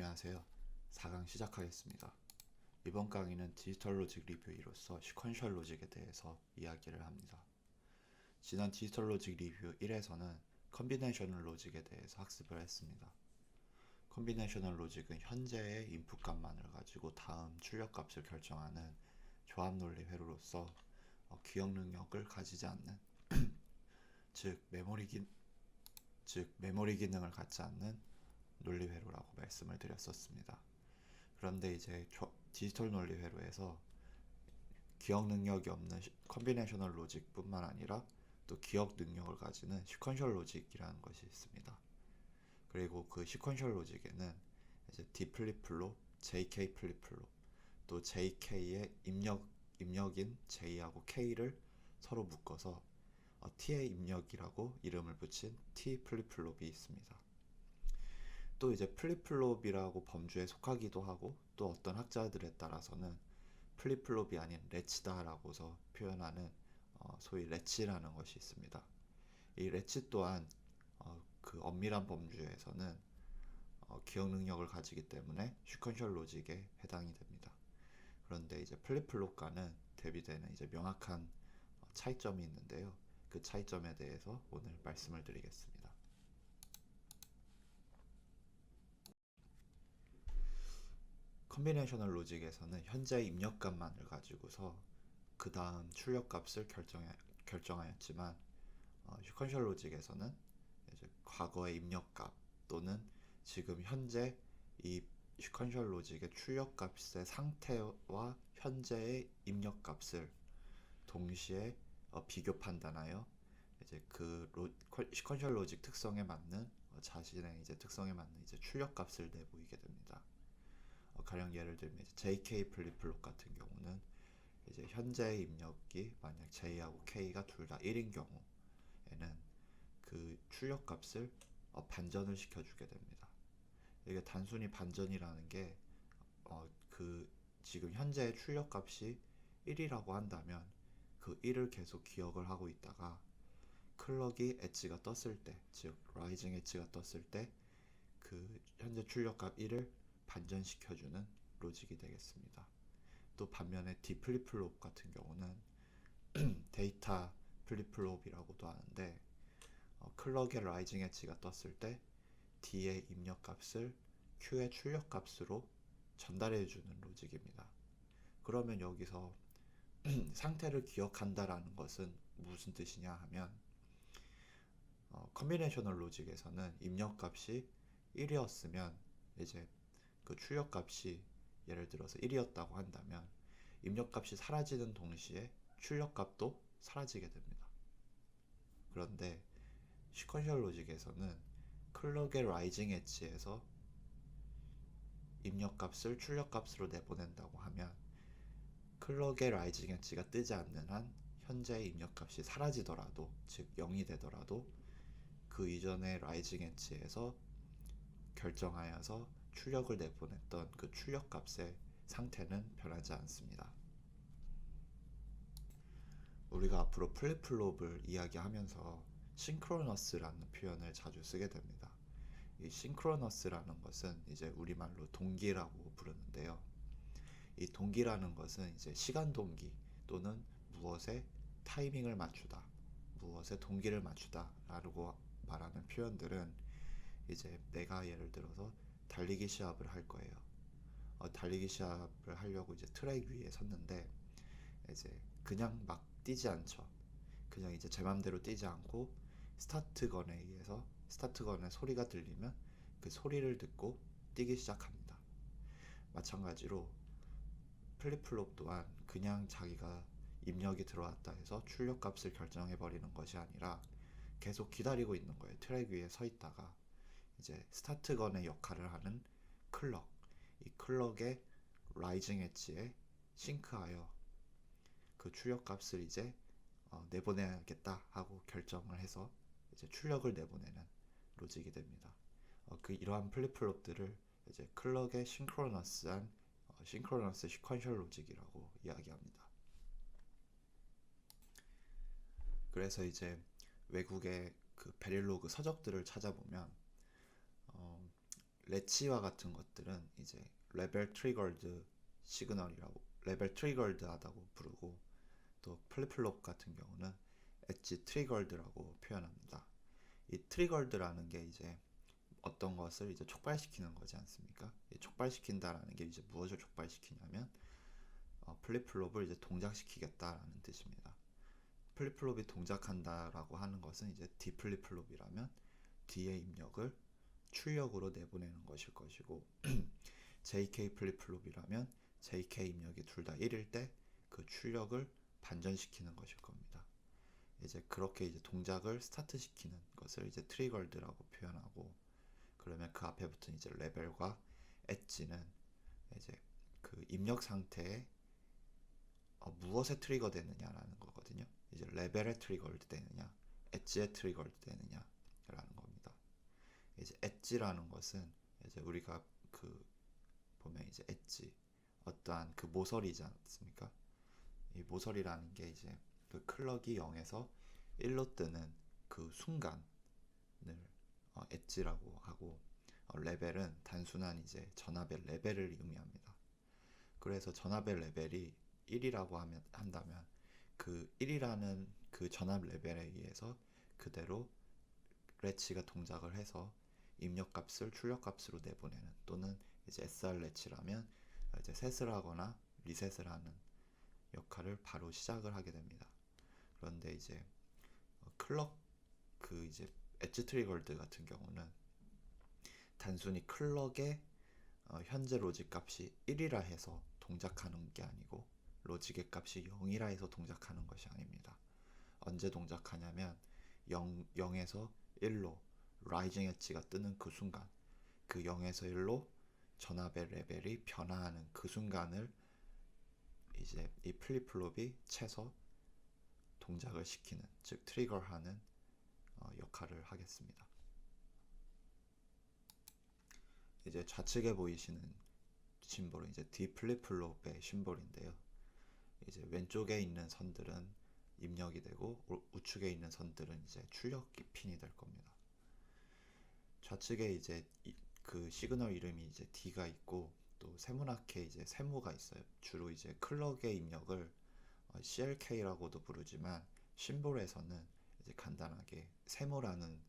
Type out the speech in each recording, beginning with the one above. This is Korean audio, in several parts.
안녕하세요. 4강 시작하겠습니다. 이번 강의는 디지털 로직 리뷰 2로서 시퀀셜 로직에 대해서 이야기를 합니다. 지난 디지털 로직 리뷰 1에서는 컨비네이셔널 로직에 대해서 학습을 했습니다. 컨비네이셔널 로직은 현재의 인풋 값만을 가지고 다음 출력 값을 결정하는 조합 논리 회로로서 기억 능력을 가지지 않는 즉 메모리 기능을 갖지 않는 논리 회로라고 말씀을 드렸었습니다. 그런데 이제 디지털 논리 회로에서 기억 능력이 없는 컨비네이셔널 로직뿐만 아니라 또 기억 능력을 가지는 시퀀셜 로직이라는 것이 있습니다. 그리고 그 시퀀셜 로직에는 이제 D 플립플롭, JK 플립플롭, 또 JK의 입력인 J하고 K를 서로 묶어서 T의 입력이라고 이름을 붙인 T 플립플롭이 있습니다. 또 이제 플립플롭이라고 범주에 속하기도 하고 또 어떤 학자들에 따라서는 플립플롭이 아닌 레치다라고서 표현하는 소위 레치라는 것이 있습니다. 이 레치 또한 그 엄밀한 범주에서는 기억 능력을 가지기 때문에 시퀀셜 로직에 해당이 됩니다. 그런데 이제 플립플롭과는 대비되는 이제 명확한 차이점이 있는데요. 그 차이점에 대해서 오늘 말씀을 드리겠습니다. 컨비네이셔널 로직에서는 현재 입력값만을 가지고서 그 다음 출력값을 결정하였지만 시퀀셜 로직에서는 이제 과거의 입력값 또는 지금 현재 이 시퀀셜 로직의 출력값의 상태와 현재의 입력값을 동시에 비교 판단하여 이제 그 시퀀셜 로직 특성에 맞는 자신의 이제 특성에 맞는 이제 출력값을 내보이게 됩니다. 가령 예를 들면 이제 JK 플립플롭 같은 경우는 이제 현재의 입력이 만약 J하고 K가 둘 다 1인 경우에는 그 출력값을 반전을 시켜주게 됩니다. 이게 단순히 반전이라는 게 그 지금 현재의 출력값이 1이라고 한다면 그 1을 계속 기억을 하고 있다가 클럭이 엣지가 떴을 때, 즉 라이징 엣지가 떴을 때 그 현재 출력값 1을 반전시켜주는 로직이 되겠습니다. 또 반면에 D 플립플롭 같은 경우는 데이터 플립플롭이라고도 하는데 클럭의 라이징 엣지가 떴을 때 D의 입력값을 Q의 출력값으로 전달해주는 로직입니다. 그러면 여기서 상태를 기억한다라는 것은 무슨 뜻이냐 하면 컨비네이셔널 로직에서는 입력값이 1이었으면 이제 그 출력값이 예를 들어서 1이었다고 한다면 입력값이 사라지는 동시에 출력값도 사라지게 됩니다. 그런데 시퀀셜 로직에서는 클럭의 라이징 엣지에서 입력값을 출력값으로 내보낸다고 하면 클럭의 라이징 엣지가 뜨지 않는 한 현재의 입력값이 사라지더라도 즉 0이 되더라도 그 이전의 라이징 엣지에서 결정하여서 출력을 내보냈던 그 출력값의 상태는 변하지 않습니다. 우리가 앞으로 플립플롭을 이야기하면서 싱크로너스라는 표현을 자주 쓰게 됩니다. 이 싱크로너스라는 것은 이제 우리말로 동기라고 부르는데요. 이 동기라는 것은 이제 시간 동기 또는 무엇에 타이밍을 맞추다, 무엇에 동기를 맞추다라고 말하는 표현들은 이제 내가 예를 들어서 달리기 시합을 할 거예요. 달리기 시합을 하려고 이제 트랙 위에 섰는데 이제 그냥 막 뛰지 않죠. 그냥 이제 제 맘대로 뛰지 않고 스타트건에 의해서 스타트건의 소리가 들리면 그 소리를 듣고 뛰기 시작합니다. 마찬가지로 플립플롭 또한 그냥 자기가 입력이 들어왔다 해서 출력값을 결정해버리는 것이 아니라 계속 기다리고 있는 거예요. 트랙 위에 서 있다가 이제 스타트건의 역할을 하는 클럭, 이 클럭의 라이징 엣지에 싱크하여 그 출력값을 이제 내보내야겠다 하고 결정을 해서 이제 출력을 내보내는 로직이 됩니다. 그 이러한 플립플롭들을 이제 클럭의 싱크로너스한 싱크로너스 시퀀셜 로직이라고 이야기합니다. 그래서 이제 외국의 그 베릴로그 서적들을 찾아보면 레치와 같은 것들은 이제 레벨 트리거드 시그널이라고, 레벨 트리거드 하다고 부르고, 또 플립플롭 같은 경우는 엣지 트리거드라고 표현합니다. 이 트리거드라는 게 이제 어떤 것을 이제 촉발시키는 거지 않습니까? 이 촉발시킨다라는 게 이제 무엇을 촉발시키냐면 플립플롭을 이제 동작시키겠다라는 뜻입니다. 플립플롭이 동작한다라고 하는 것은 이제 디플립플롭이라면 D의 입력을 출력으로 내보내는 것일 것이고 JK 플립플롭이라면 JK 입력이 둘 다 1일 때 그 출력을 반전시키는 것일 겁니다. 이제 그렇게 이제 동작을 스타트시키는 것을 이제 트리거드라고 표현하고, 그러면 그 앞에 붙은 이제 레벨과 엣지는 이제 그 입력 상태에 무엇에 트리거 되느냐라는 거거든요. 이제 레벨에 트리거드 되느냐, 엣지에 트리거드 되느냐라는 겁니다. 이제 엣지라는 것은 이제 우리가 그 보면 이제 엣지 어떠한 그 모서리지 않습니까? 이 모서리라는 게 이제 그 클럭이 0에서 1로 뜨는 그 순간을 엣지라고 하고, 레벨은 단순한 이제 전압의 레벨을 의미합니다. 그래서 전압의 레벨이 1이라고 한다면 그 1이라는 그 전압 레벨에 의해서 그대로 레치가 동작을 해서 입력값을 출력값으로 내보내는, 또는 이제 SR 레치라면 이제 셋을 하거나 리셋을 하는 역할을 바로 시작을 하게 됩니다. 그런데 이제 클럭 그 이제 엣지 트리거드 같은 경우는 단순히 클럭의 현재 로직 값이 1이라 해서 동작하는 게 아니고 로직의 값이 0이라 해서 동작하는 것이 아닙니다. 언제 동작하냐면 0에서 1로 라이징 엣지가 뜨는 그 순간, 그 0에서 1로 전압의 레벨이 변화하는 그 순간을 이제 이 플립플롭이 채서 동작을 시키는, 즉 트리거하는 역할을 하겠습니다. 이제 좌측에 보이시는 심볼은 이제 D 플립플롭의 심볼인데요. 이제 왼쪽에 있는 선들은 입력이 되고 우측에 있는 선들은 이제 출력기 핀이 될 겁니다. 좌측에 이제 그 시그널 이름이 이제 D가 있고, 또 세모나게 이제 세모가 있어요. 주로 이제 클럭의 입력을 CLK라고도 부르지만 심볼에서는 이제 간단하게 세모라는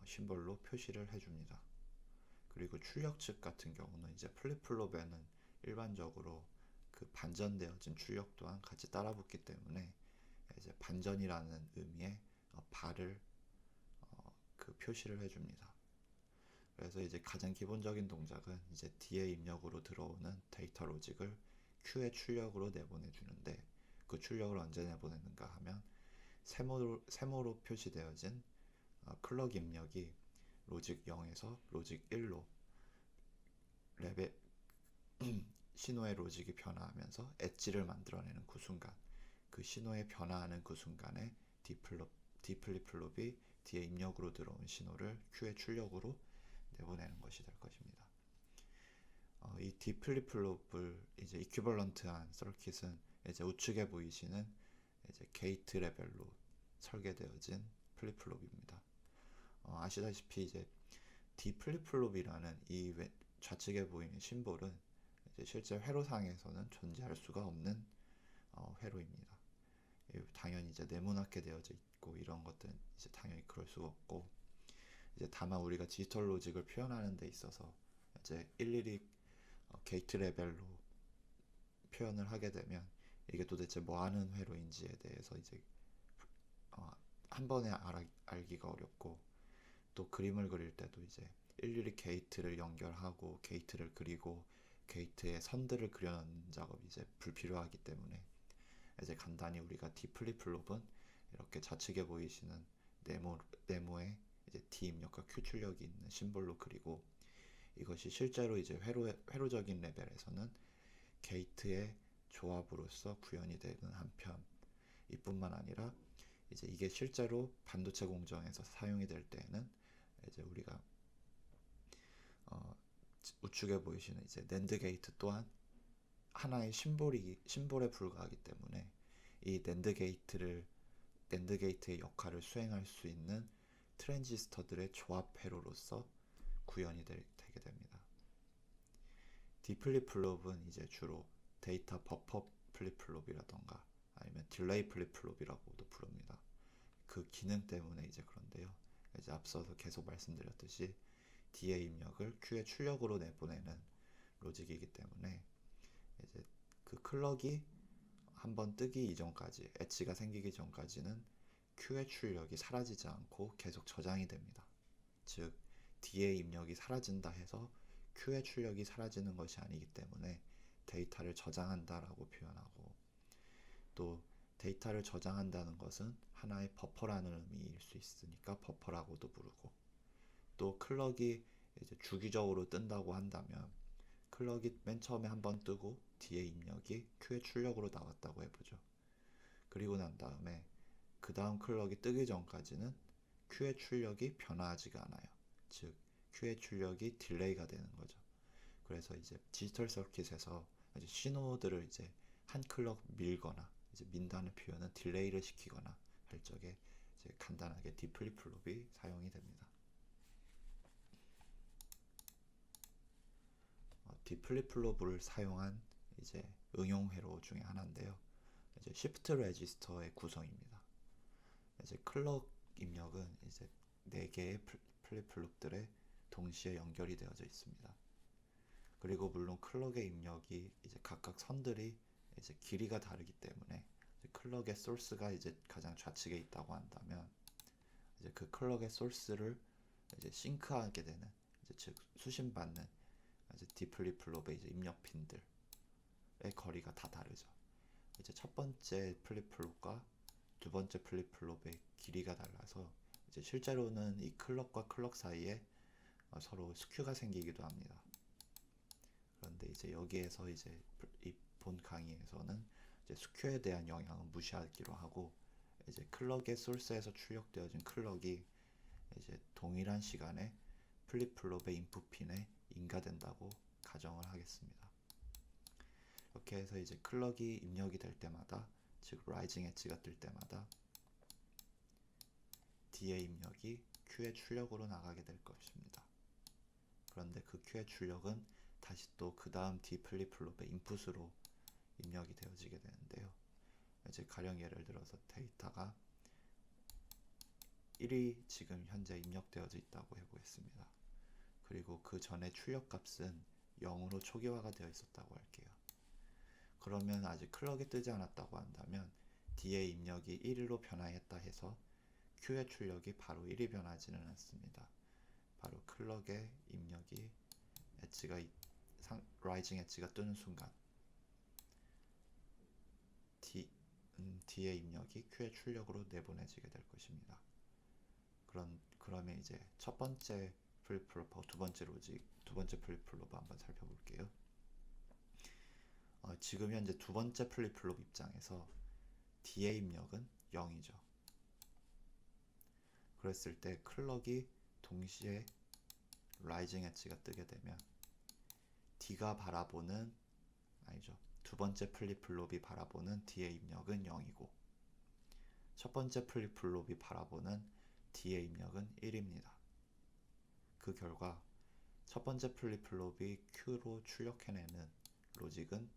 심볼로 표시를 해줍니다. 그리고 출력 측 같은 경우는 이제 플립플롭에는 일반적으로 그 반전되어진 출력 또한 같이 따라붙기 때문에 이제 반전이라는 의미의 발을 그 표시를 해줍니다. 그래서 이제 가장 기본적인 동작은 이제 D의 입력으로 들어오는 데이터 로직을 Q의 출력으로 내보내주는데, 그 출력을 언제 내보내는가 하면 세모로 표시되어진 클럭 입력이 로직 0에서 로직 1로 레벨 신호의 로직이 변화하면서 엣지를 만들어내는 그 순간, 그 신호의 변화하는 그 순간에 D 플립플롭이 D의 입력으로 들어온 신호를 Q의 출력으로 내보내는 것이 될 것입니다. 이 D 플립플롭을 이제 이퀴벌런트한 서킷은 이제 우측에 보이시는 이제 게이트 레벨로 설계되어진 플립플롭입니다. 아시다시피 이제 D 플립플롭이라는 이 좌측에 보이는 심볼은 이제 실제 회로상에서는 존재할 수가 없는 회로입니다. 당연히 이제 네모나게 되어져 있고 이런 것들은 이제 당연히 그럴 수가 없고, 이제 다만 우리가 디지털 로직을 표현하는 데 있어서 이제 일일이 게이트 레벨로 표현을 하게 되면 이게 도대체 뭐 하는 회로인지에 대해서 이제 한 번에 알기가 어렵고, 또 그림을 그릴 때도 이제 일일이 게이트를 연결하고 게이트를 그리고 게이트에 선들을 그려놓는 작업이 이제 불필요하기 때문에 이제 간단히 우리가 D 플립플롭은 이렇게 좌측에 보이시는 네모에 이제 D 입력과 Q 출력이 있는 심볼로 그리고, 이것이 실제로 이제 회로적인 레벨에서는 게이트의 조합으로서 구현이 되는 한편, 이뿐만 아니라 이제 이게 실제로 반도체 공정에서 사용이 될 때에는 이제 우리가 우측에 보이시는 이제 낸드 게이트 또한 하나의 심볼에 불과하기 때문에 이 낸드 게이트의 역할을 수행할 수 있는 트랜지스터들의 조합 회로로서 구현이 되게 되게 됩니다. 디플립플롭은 이제 주로 데이터 버퍼 플립플롭이라던가 아니면 딜레이 플립플롭이라고도 부릅니다. 그 기능 때문에 이제 그런데요. 이제 앞서서 계속 말씀드렸듯이 D의 입력을 Q의 출력으로 내보내는 로직이기 때문에 이제 그 클럭이 한번 뜨기 이전까지, 엣지가 생기기 전까지는 Q의 출력이 사라지지 않고 계속 저장이 됩니다. 즉 D의 입력이 사라진다 해서 Q의 출력이 사라지는 것이 아니기 때문에 데이터를 저장한다라고 표현하고, 또 데이터를 저장한다는 것은 하나의 버퍼라는 의미일 수 있으니까 버퍼라고도 부르고, 또 클럭이 이제 주기적으로 뜬다고 한다면 클럭이 맨 처음에 한번 뜨고 D의 입력이 Q의 출력으로 나왔다고 해보죠. 그리고 난 다음에 그 다음 클럭이 뜨기 전까지는 Q의 출력이 변화하지가 않아요. 즉 Q의 출력이 딜레이가 되는 거죠. 그래서 이제 디지털 서킷에서 이제 신호들을 이제 한 클럭 밀거나 이제 민다는 표현은 딜레이를 시키거나 할 적에 이제 간단하게 디플립플롭이 사용이 됩니다. 디플립플롭을 사용한 이제 응용 회로 중에 하나인데요. 이제 시프트 레지스터의 구성입니다. 이제 클럭 입력은 이제 4개의 플립플롭들에 동시에 연결이 되어져 있습니다. 그리고 물론 클럭의 입력이 이제 각각 선들이 이제 길이가 다르기 때문에 클럭의 소스가 이제 가장 좌측에 있다고 한다면 이제 그 클럭의 소스를 이제 싱크하게 되는, 이제 즉 수신받는 이제 디플립플롭의 이제 입력 핀들의 거리가 다 다르죠. 이제 첫 번째 플립플롭과 두 번째 플립플롭의 길이가 달라서 이제 실제로는 이 클럭과 클럭 사이에 서로 스큐가 생기기도 합니다. 그런데 이제 여기에서 이제 이 본 강의에서는 이제 스큐에 대한 영향은 무시하기로 하고, 이제 클럭의 소스에서 출력되어진 클럭이 이제 동일한 시간에 플립플롭의 인풋 핀에 인가된다고 가정을 하겠습니다. 이렇게 해서 이제 클럭이 입력이 될 때마다, 즉 라이징 엣지가 뜰 때마다 D의 입력이 Q의 출력으로 나가게 될 것입니다. 그런데 그 Q의 출력은 다시 또 그 다음 D 플립플롭의 인풋으로 입력이 되어지게 되는데요. 이제 가령 예를 들어서 데이터가 1이 지금 현재 입력되어져 있다고 해보겠습니다. 그리고 그 전에 출력 값은 0으로 초기화가 되어 있었다고 할게요. 그러면 아직 클럭이 뜨지 않았다고 한다면 D의 입력이 1로 변화했다 해서 Q의 출력이 바로 1이 변하지는 않습니다. 바로 클럭의 입력이 라이징 엣지가 뜨는 순간 D의 입력이 Q의 출력으로 내보내지게 될 것입니다. 그러면 이제 첫 번째 플립플롭하고 두 번째 플립플롭 한번 살펴볼게요. 지금 현재 두 번째 플립플롭 입장에서 D의 입력은 0이죠. 그랬을 때 클럭이 동시에 라이징 엣지가 뜨게 되면 D가 바라보는, 아니죠, 두 번째 플립플롭이 바라보는 D의 입력은 0이고 첫 번째 플립플롭이 바라보는 D의 입력은 1입니다. 그 결과 첫 번째 플립플롭이 Q로 출력해내는 로직은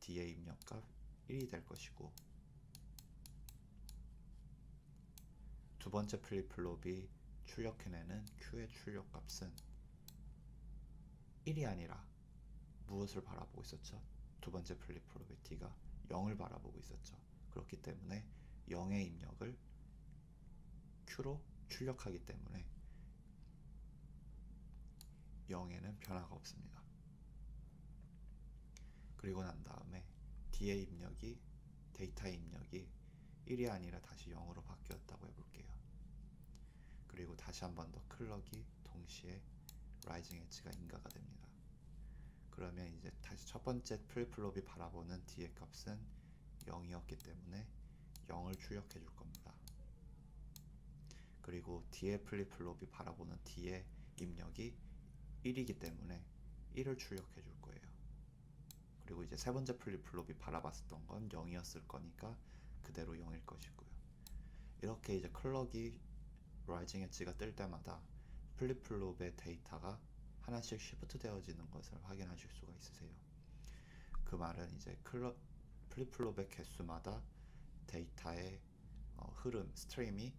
D의 입력값 1이 될 것이고, 두 번째 플립플롭이 출력해내는 Q의 출력값은 1이 아니라 무엇을 바라보고 있었죠? 두 번째 플립플롭의 D가 0을 바라보고 있었죠. 그렇기 때문에 0의 입력을 Q로 출력하기 때문에 0에는 변화가 없습니다. 그리고 난 다음에 D의 입력이, 데이터의 입력이 1이 아니라 다시 0으로 바뀌었다고 해볼게요. 그리고 다시 한 번 더 클럭이 동시에 라이징 엣지가 인가가 됩니다. 그러면 이제 다시 첫 번째 플립플롭이 바라보는 D의 값은 0이었기 때문에 0을 출력해 줄 겁니다. 그리고 D의 플립플롭이 바라보는 D의 입력이 1이기 때문에 1을 출력해 줄 거예요. 그리고 이제 세 번째 플립플롭이 바라봤었던 건 0이었을 거니까 그대로 0일 것이고요. 이렇게 이제 클럭이 라이징 엣지가 뜰 때마다 플립플롭의 데이터가 하나씩 쉬프트 되어지는 것을 확인하실 수가 있으세요. 그 말은 이제 플립플롭의 개수마다 데이터의 흐름, 스트림이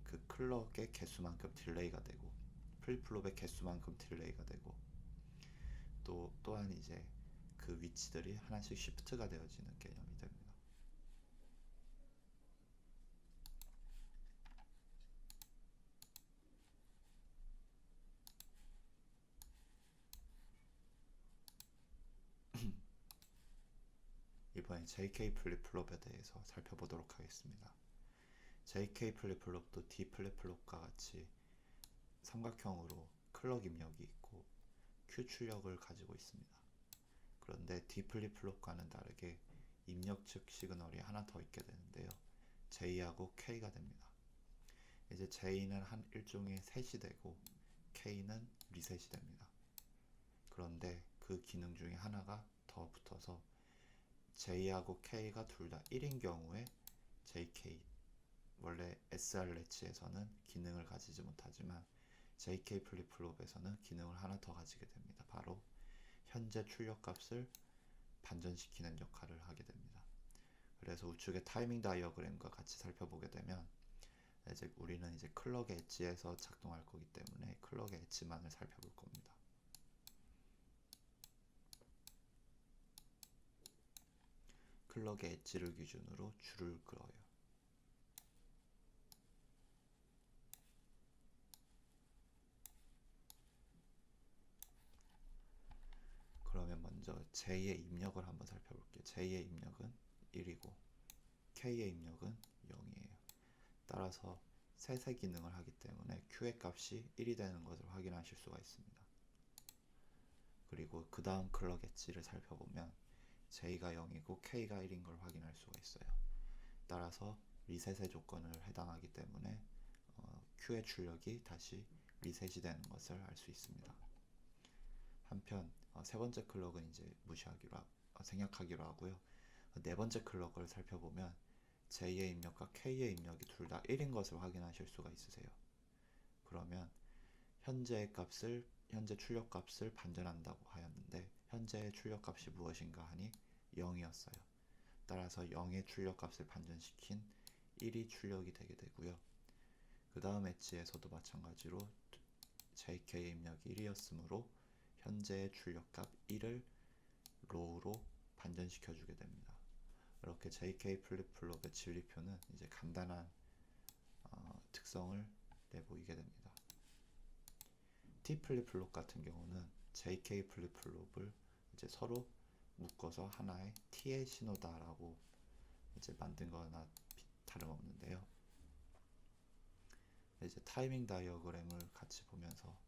그 클럭의 개수만큼 딜레이가 되고 플립플롭의 개수만큼 딜레이가 되고 또한 이제 그 위치들이 하나씩 쉬프트가 되어지는 개념이 됩니다. 이번엔 JK 플립플롭에 대해서 살펴보도록 하겠습니다. JK 플립플롭도 D 플립플롭과 같이 삼각형으로 클럭 입력이 있고 Q 출력을 가지고 있습니다. 그런데 D 플립플롭과는 다르게 입력 측 시그널이 하나 더 있게 되는데요. J하고 K가 됩니다. 이제 J는 한 일종의 셋이 되고 K는 리셋이 됩니다. 그런데 그 기능 중에 하나가 더 붙어서 J하고 K가 둘 다 1인 경우에 JK, 원래 SR 레치에서는 기능을 가지지 못하지만 JK 플립플롭에서는 기능을 하나 더 가지게 됩니다. 바로 현재 출력값을 반전시키는 역할을 하게 됩니다. 그래서 우측의 타이밍 다이어그램과 같이 살펴보게 되면 이제 우리는 이제 클럭의 엣지에서 작동할 거기 때문에 클럭의 엣지만을 살펴볼 겁니다. 클럭의 엣지를 기준으로 줄을 그어요. 그러면 먼저 J의 입력을 한번 살펴볼게요. J의 입력은 1이고 K의 입력은 0이에요. 따라서 셋의 기능을 하기 때문에 Q의 값이 1이 되는 것을 확인하실 수가 있습니다. 그리고 그 다음 클럭 엣지를 살펴보면 J가 0이고 K가 1인 걸 확인할 수가 있어요. 따라서 리셋의 조건을 해당하기 때문에 Q의 출력이 다시 리셋이 되는 것을 알 수 있습니다. 한편 세 번째 클럭은 이제 생략하기로 하고요. 네 번째 클럭을 살펴보면 J의 입력과 K의 입력이 둘 다 1인 것을 확인하실 수가 있으세요. 그러면 현재 출력 값을 반전한다고 하였는데 현재의 출력 값이 무엇인가 하니 0이었어요. 따라서 0의 출력 값을 반전시킨 1이 출력이 되게 되고요. 그 다음 엣지에서도 마찬가지로 JK의 입력이 1이었으므로 현재의 출력값 1을 로우로 반전시켜 주게 됩니다. 이렇게 JK 플립플롭의 진리표는 이제 간단한 특성을 내보이게 됩니다. T 플립플롭 같은 경우는 JK 플립플롭을 이제 서로 묶어서 하나의 T의 신호다라고 이제 만든 거나 다름없는데요. 이제 타이밍 다이어그램을 같이 보면서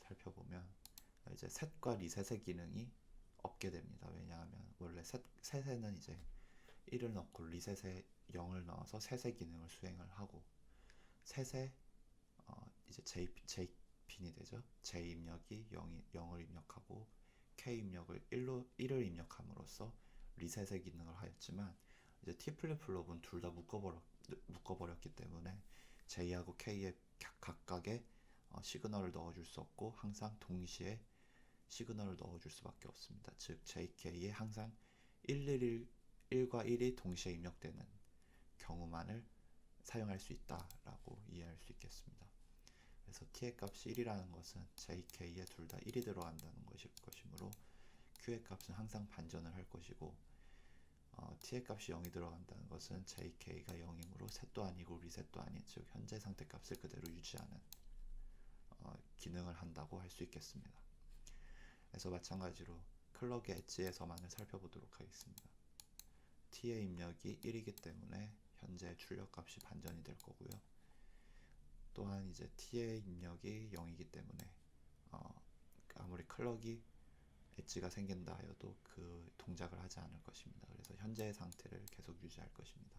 살펴보면 이제 셋과 리셋의 기능이 없게 됩니다. 왜냐하면 원래 셋에는 이제 1을 넣고 리셋에 0을 넣어서 셋의 기능을 수행을 하고 셋에 이제 J핀이 되죠. J 입력이 0을 입력하고 K 입력을 1을 입력함으로써 리셋의 기능을 하였지만 이제 T 플립플롭은 둘 다 묶어버렸기 때문에 J하고 K의 각각의 시그널을 넣어줄 수 없고 항상 동시에 시그널을 넣어줄 수밖에 없습니다. 즉 JK에 항상 1과 1이 동시에 입력되는 경우만을 사용할 수 있다라고 이해할 수 있겠습니다. 그래서 T의 값이 1이라는 것은 JK에 둘 다 1이 들어간다는 것이므로 Q의 값은 항상 반전을 할 것이고 T의 값이 0이 들어간다는 것은 JK가 0이므로 셋도 아니고 리셋도 아닌 즉 현재 상태 값을 그대로 유지하는 기능을 한다고 할 수 있겠습니다. 그래서 마찬가지로 클럭의 엣지에서만을 살펴보도록 하겠습니다. T의 입력이 1이기 때문에 현재 출력 값이 반전이 될 거고요. 또한 이제 T의 입력이 0이기 때문에 아무리 클럭이 엣지가 생긴다 하여도 그 동작을 하지 않을 것입니다. 그래서 현재의 상태를 계속 유지할 것입니다.